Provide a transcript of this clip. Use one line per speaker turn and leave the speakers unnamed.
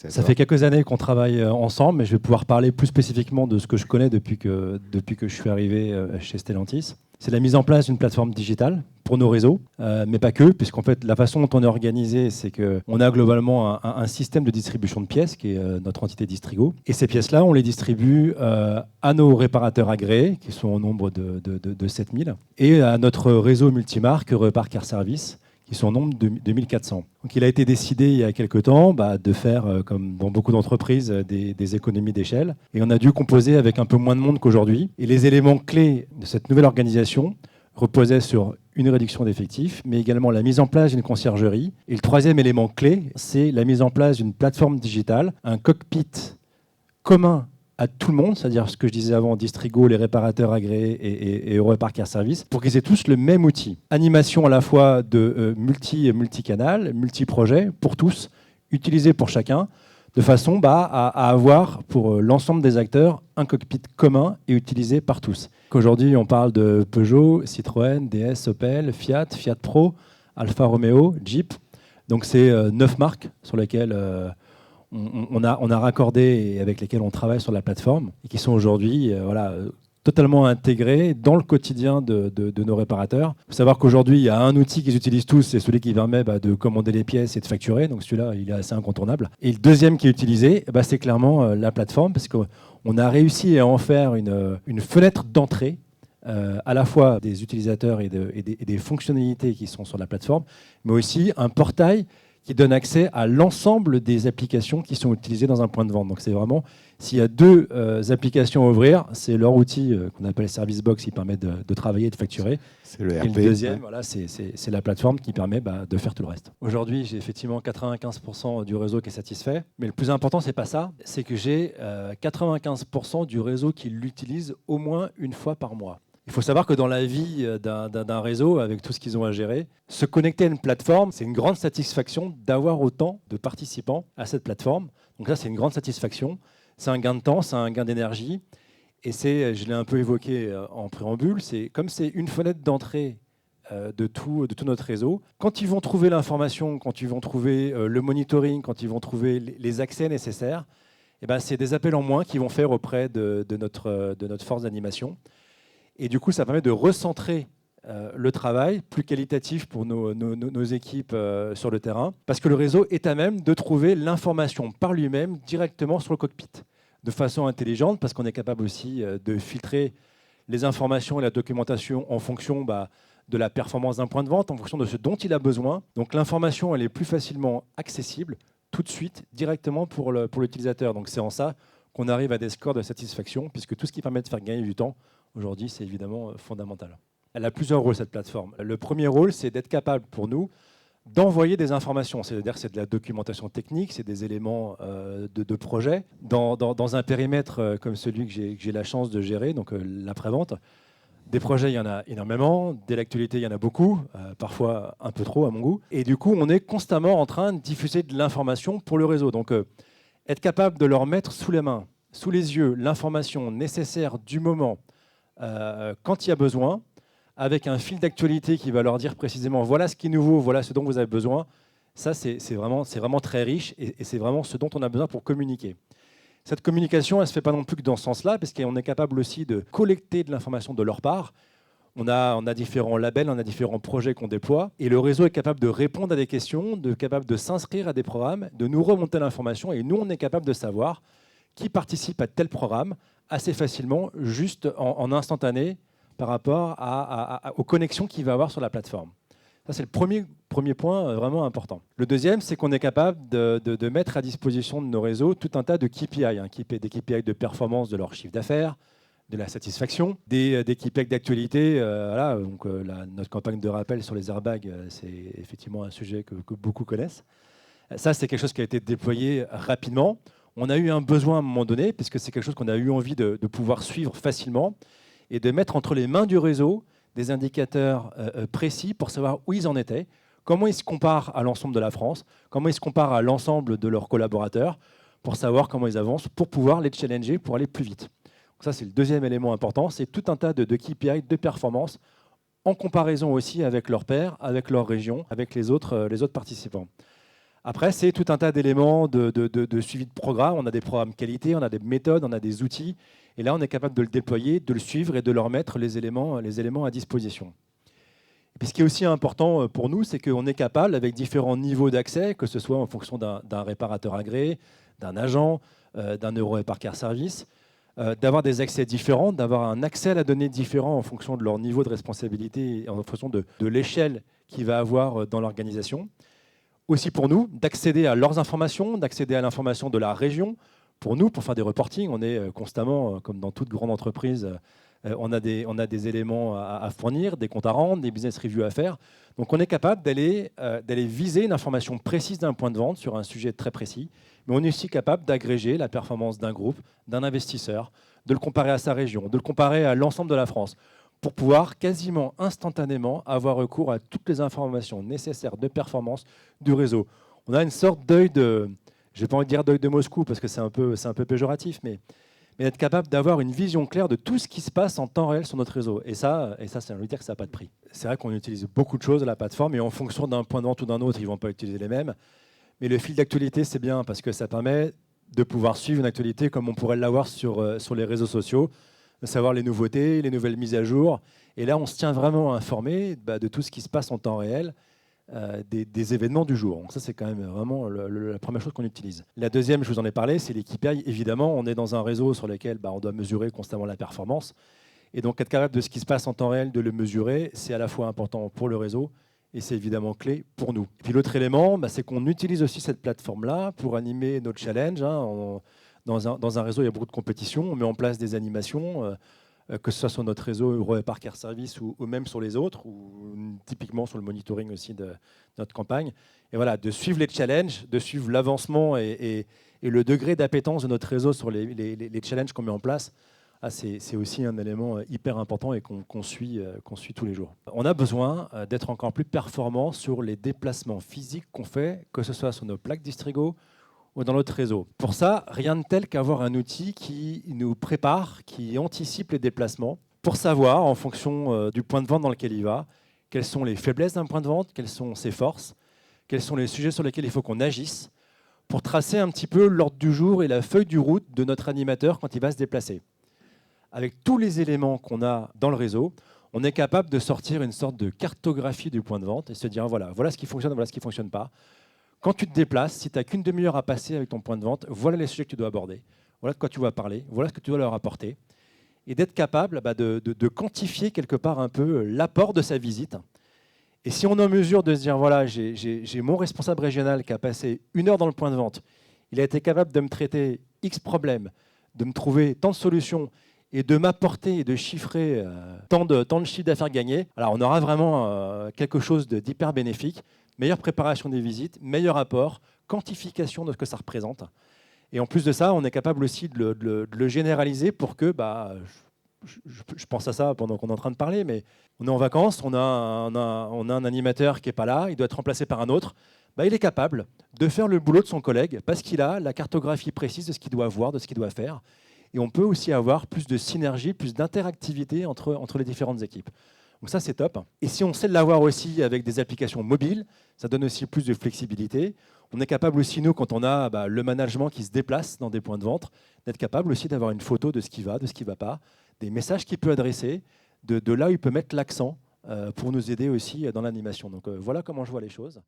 Ça fait quelques années qu'on travaille ensemble, mais je vais pouvoir parler plus spécifiquement de ce que je connais depuis que je suis arrivé chez Stellantis. C'est la mise en place d'une plateforme digitale pour nos réseaux, mais pas que, puisqu'en fait, la façon dont on est organisé, c'est qu'on a globalement un système de distribution de pièces, qui est notre entité Distrigo. Et ces pièces-là, on les distribue à nos réparateurs agréés, qui sont au nombre de 7000, et à notre réseau multimarque Repart Car Service, qui sont au nombre de 2400. Donc il a été décidé il y a quelques temps de faire, comme dans beaucoup d'entreprises, des économies d'échelle. Et on a dû composer avec un peu moins de monde qu'aujourd'hui. Et les éléments clés de cette nouvelle organisation reposaient sur une réduction d'effectifs, mais également la mise en place d'une conciergerie. Et le troisième élément clé, c'est la mise en place d'une plateforme digitale, un cockpit commun à tout le monde, c'est-à-dire ce que je disais avant, Distrigo, les réparateurs agréés et Repart Car Service, pour qu'ils aient tous le même outil. Animation à la fois de multicanal, multi-projet, pour tous, utilisé pour chacun, de façon à avoir pour l'ensemble des acteurs un cockpit commun et utilisé par tous. Aujourd'hui, on parle de Peugeot, Citroën, DS, Opel, Fiat, Fiat Pro, Alfa Romeo, Jeep. Donc c'est 9 marques sur lesquelles on a raccordé et avec lesquels on travaille sur la plateforme et qui sont aujourd'hui totalement intégrés dans le quotidien de nos réparateurs. Il faut savoir qu'aujourd'hui, il y a un outil qu'ils utilisent tous, c'est celui qui permet de commander les pièces et de facturer. Donc celui-là, il est assez incontournable. Et le deuxième qui est utilisé, c'est clairement la plateforme, parce qu'on a réussi à en faire une fenêtre d'entrée à la fois des utilisateurs et des fonctionnalités qui sont sur la plateforme, mais aussi un portail qui donne accès à l'ensemble des applications qui sont utilisées dans un point de vente. Donc c'est vraiment, s'il y a deux applications à ouvrir, c'est leur outil qu'on appelle Service Box qui permet de travailler et de facturer.
C'est le
et
RP.
le deuxième, c'est la plateforme qui permet de faire tout le reste. Aujourd'hui, j'ai effectivement 95% du réseau qui est satisfait, mais le plus important, c'est pas ça, c'est que j'ai 95% du réseau qui l'utilise au moins une fois par mois. Il faut savoir que dans la vie d'un réseau, avec tout ce qu'ils ont à gérer, se connecter à une plateforme, c'est une grande satisfaction d'avoir autant de participants à cette plateforme. Donc ça, c'est une grande satisfaction. C'est un gain de temps, c'est un gain d'énergie. Et je l'ai un peu évoqué en préambule, comme c'est une fenêtre d'entrée de tout notre réseau. Quand ils vont trouver l'information, quand ils vont trouver le monitoring, quand ils vont trouver les accès nécessaires, c'est des appels en moins qu'ils vont faire auprès de notre force d'animation. Et du coup, ça permet de recentrer le travail plus qualitatif pour nos équipes sur le terrain, parce que le réseau est à même de trouver l'information par lui-même directement sur le cockpit, de façon intelligente, parce qu'on est capable aussi de filtrer les informations et la documentation en fonction de la performance d'un point de vente, en fonction de ce dont il a besoin. Donc l'information, elle est plus facilement accessible tout de suite, directement pour l'utilisateur. Donc c'est en ça qu'on arrive à des scores de satisfaction, puisque tout ce qui permet de faire gagner du temps, aujourd'hui, c'est évidemment fondamental. Elle a plusieurs rôles, cette plateforme. Le premier rôle, c'est d'être capable pour nous d'envoyer des informations. C'est-à-dire que c'est de la documentation technique, c'est des éléments de projet. Dans un périmètre comme celui que j'ai la chance de gérer, donc l'après-vente, des projets, il y en a énormément. Dès l'actualité, il y en a beaucoup, parfois un peu trop à mon goût. Et du coup, on est constamment en train de diffuser de l'information pour le réseau. Donc, être capable de leur mettre sous les mains, sous les yeux, l'information nécessaire du moment, quand il y a besoin, avec un fil d'actualité qui va leur dire précisément voilà ce qui est nouveau, voilà ce dont vous avez besoin, ça c'est vraiment très riche et c'est vraiment ce dont on a besoin pour communiquer. Cette communication, elle ne se fait pas non plus que dans ce sens-là, parce qu'on est capable aussi de collecter de l'information de leur part. On a différents labels, on a différents projets qu'on déploie, et le réseau est capable de répondre à des questions, capable de s'inscrire à des programmes, de nous remonter l'information, et nous, on est capable de savoir qui participe à tel programme assez facilement, juste en instantané, par rapport aux connexions qu'il va avoir sur la plateforme. Ça, c'est le premier point vraiment important. Le deuxième, c'est qu'on est capable de mettre à disposition de nos réseaux tout un tas de KPI, des KPI de performance de leur chiffre d'affaires, de la satisfaction, des KPI d'actualité. Notre campagne de rappel sur les airbags, c'est effectivement un sujet que beaucoup connaissent. Ça, c'est quelque chose qui a été déployé rapidement. On a eu un besoin à un moment donné, puisque c'est quelque chose qu'on a eu envie de pouvoir suivre facilement et de mettre entre les mains du réseau des indicateurs précis pour savoir où ils en étaient, comment ils se comparent à l'ensemble de la France, comment ils se comparent à l'ensemble de leurs collaborateurs, pour savoir comment ils avancent, pour pouvoir les challenger, pour aller plus vite. Donc ça, c'est le deuxième élément important, c'est tout un tas de KPI, de performance, en comparaison aussi avec leurs pairs, avec leur région, avec les autres participants. Après, c'est tout un tas d'éléments de suivi de programme. On a des programmes qualité, on a des méthodes, on a des outils. Et là, on est capable de le déployer, de le suivre et de leur mettre les éléments à disposition. Et puis, ce qui est aussi important pour nous, c'est qu'on est capable, avec différents niveaux d'accès, que ce soit en fonction d'un réparateur agréé, d'un agent, d'un Euro-Repair Service, d'avoir des accès différents, d'avoir un accès à la donnée différent en fonction de leur niveau de responsabilité et en fonction de l'échelle qu'il va avoir dans l'organisation. Aussi pour nous, d'accéder à leurs informations, d'accéder à l'information de la région. Pour nous, pour faire des reportings, on est constamment, comme dans toute grande entreprise, on a des éléments à fournir, des comptes à rendre, des business reviews à faire. Donc on est capable d'aller viser une information précise d'un point de vente sur un sujet très précis, mais on est aussi capable d'agréger la performance d'un groupe, d'un investisseur, de le comparer à sa région, de le comparer à l'ensemble de la France, pour pouvoir quasiment instantanément avoir recours à toutes les informations nécessaires de performance du réseau. On a une sorte d'œil de, je n'ai pas envie de dire d'œil de Moscou parce que c'est un peu péjoratif, mais être capable d'avoir une vision claire de tout ce qui se passe en temps réel sur notre réseau. Et ça ça veut dire que ça n'a pas de prix. C'est vrai qu'on utilise beaucoup de choses à la plateforme et en fonction d'un point de vente ou d'un autre, ils ne vont pas utiliser les mêmes. Mais le fil d'actualité, c'est bien parce que ça permet de pouvoir suivre une actualité comme on pourrait l'avoir sur les réseaux sociaux, de savoir les nouveautés, les nouvelles mises à jour. Et là, on se tient vraiment informé de tout ce qui se passe en temps réel, des événements du jour. Donc ça, c'est quand même vraiment la première chose qu'on utilise. La deuxième, je vous en ai parlé, c'est les KPI. Évidemment, on est dans un réseau sur lequel on doit mesurer constamment la performance. Et donc, être capable de ce qui se passe en temps réel, de le mesurer, c'est à la fois important pour le réseau et c'est évidemment clé pour nous. Et puis l'autre élément, c'est qu'on utilise aussi cette plateforme-là pour animer notre challenge. Dans un réseau, il y a beaucoup de compétitions. On met en place des animations, que ce soit sur notre réseau Euro-Repair Service ou même sur les autres, ou typiquement sur le monitoring aussi de notre campagne. Et voilà, de suivre les challenges, de suivre l'avancement et le degré d'appétence de notre réseau sur les challenges qu'on met en place. C'est aussi un élément hyper important et qu'on suit tous les jours. On a besoin d'être encore plus performant sur les déplacements physiques qu'on fait, que ce soit sur nos plaques Distrigo ou dans notre réseau. Pour ça, rien de tel qu'avoir un outil qui nous prépare, qui anticipe les déplacements, pour savoir, en fonction du point de vente dans lequel il va, quelles sont les faiblesses d'un point de vente, quelles sont ses forces, quels sont les sujets sur lesquels il faut qu'on agisse, pour tracer un petit peu l'ordre du jour et la feuille de route de notre animateur quand il va se déplacer. Avec tous les éléments qu'on a dans le réseau, on est capable de sortir une sorte de cartographie du point de vente et se dire voilà ce qui fonctionne, voilà ce qui ne fonctionne pas. Quand tu te déplaces, si tu n'as qu'une demi-heure à passer avec ton point de vente, voilà les sujets que tu dois aborder, voilà de quoi tu vas parler, voilà ce que tu dois leur apporter. Et d'être capable de quantifier quelque part un peu l'apport de sa visite. Et si on est en mesure de se dire voilà, j'ai mon responsable régional qui a passé 1 heure dans le point de vente, il a été capable de me traiter X problèmes, de me trouver tant de solutions, et de m'apporter et de chiffrer tant de chiffre d'affaires gagné, alors on aura vraiment quelque chose d'hyper bénéfique, meilleure préparation des visites, meilleur apport, quantification de ce que ça représente. Et en plus de ça, on est capable aussi de le généraliser pour que, je pense à ça pendant qu'on est en train de parler, mais on est en vacances, on a un animateur qui n'est pas là, il doit être remplacé par un autre. Il est capable de faire le boulot de son collègue parce qu'il a la cartographie précise de ce qu'il doit voir, de ce qu'il doit faire. Et on peut aussi avoir plus de synergie, plus d'interactivité entre les différentes équipes. Donc ça, c'est top. Et si on sait l'avoir aussi avec des applications mobiles, ça donne aussi plus de flexibilité. On est capable aussi, nous, quand on a le management qui se déplace dans des points de vente, d'être capable aussi d'avoir une photo de ce qui va, de ce qui ne va pas, des messages qu'il peut adresser, de là où il peut mettre l'accent pour nous aider aussi dans l'animation. Donc voilà comment je vois les choses.